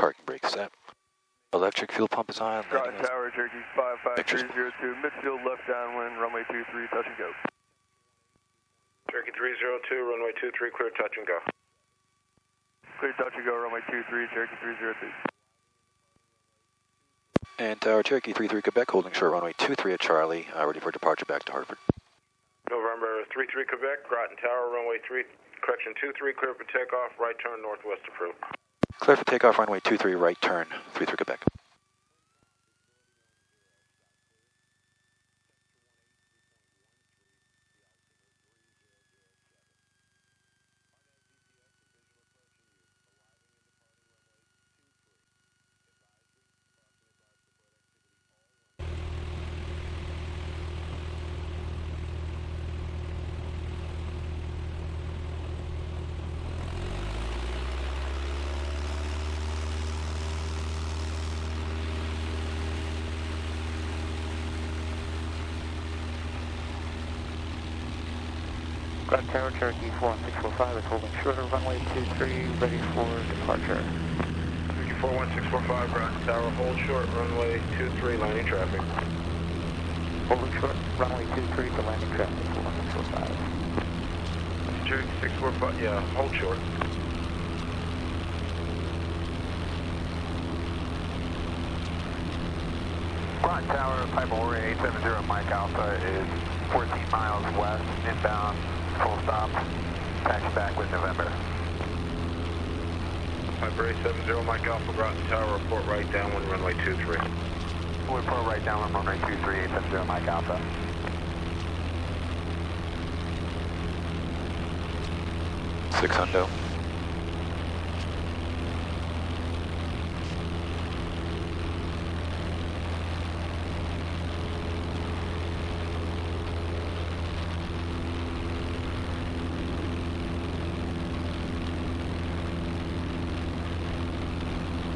Parking brake set. Electric fuel pump is on. Groton Tower, Cherokee 55302, midfield left downwind, runway 23, touch and go. Cherokee 302, runway 23, clear touch and go. Clear touch and go, runway 23, Cherokee 302. And Tower Cherokee 33 Quebec, holding short runway 23 at Charlie, ready for departure back to Hartford. November 33 Quebec, Groton Tower, runway 23, clear for takeoff, right turn northwest approved. Clear for takeoff, runway 23, right turn, 33 Quebec. Groton Tower, Cherokee 41645 is holding short of runway 23, ready for departure. Cherokee 41645, Groton Tower, hold short, runway 23, landing traffic. Holding short, runway 23 to landing traffic 41645. Cherokee 645, yeah, hold short. Groton Tower, Piper Warrior 870, Mike Alpha is 14 miles west, inbound, full stop, taxi back with November. Piper 870, Mike Alpha, Groton Tower, report right downwind, runway 23. Report right downwind, runway 23, 870, Mike Alpha. Six hundo.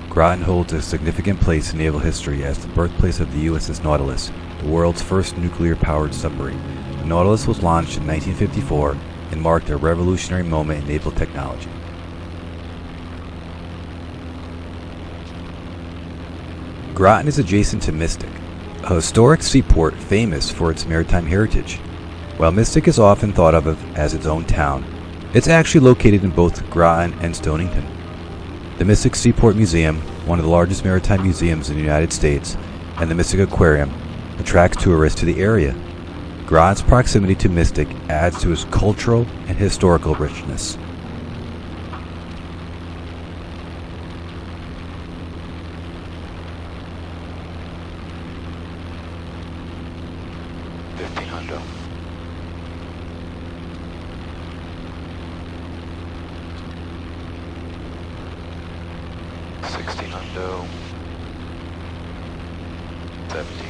Groton holds a significant place in naval history as the birthplace of the USS Nautilus, the world's first nuclear-powered submarine. The Nautilus was launched in 1954 and marked a revolutionary moment in naval technology. Groton is adjacent to Mystic, a historic seaport famous for its maritime heritage. While Mystic is often thought of as its own town, it's actually located in both Groton and Stonington. The Mystic Seaport Museum, one of the largest maritime museums in the United States, and the Mystic Aquarium attracts tourists to the area. Groton's proximity to Mystic adds to its cultural and historical richness. Hundo, 70.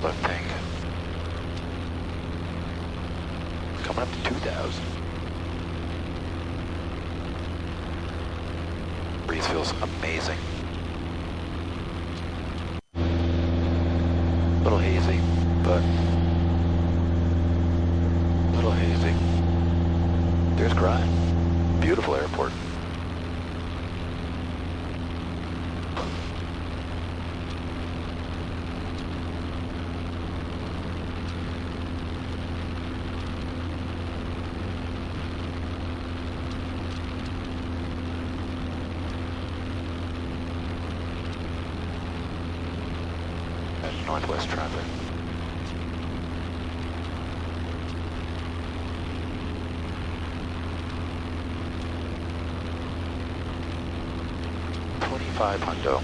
Left tank. Coming up to 2,000. Breeze feels amazing. A little hazy, but a little hazy. There's Groton. Beautiful airport. And northwest traffic. Hundo.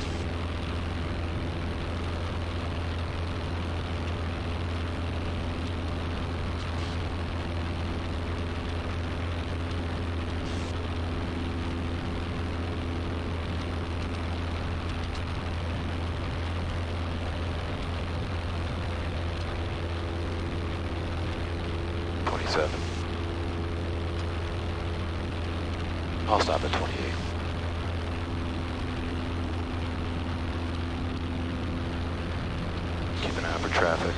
I'll stop at 28. Keep an eye for traffic.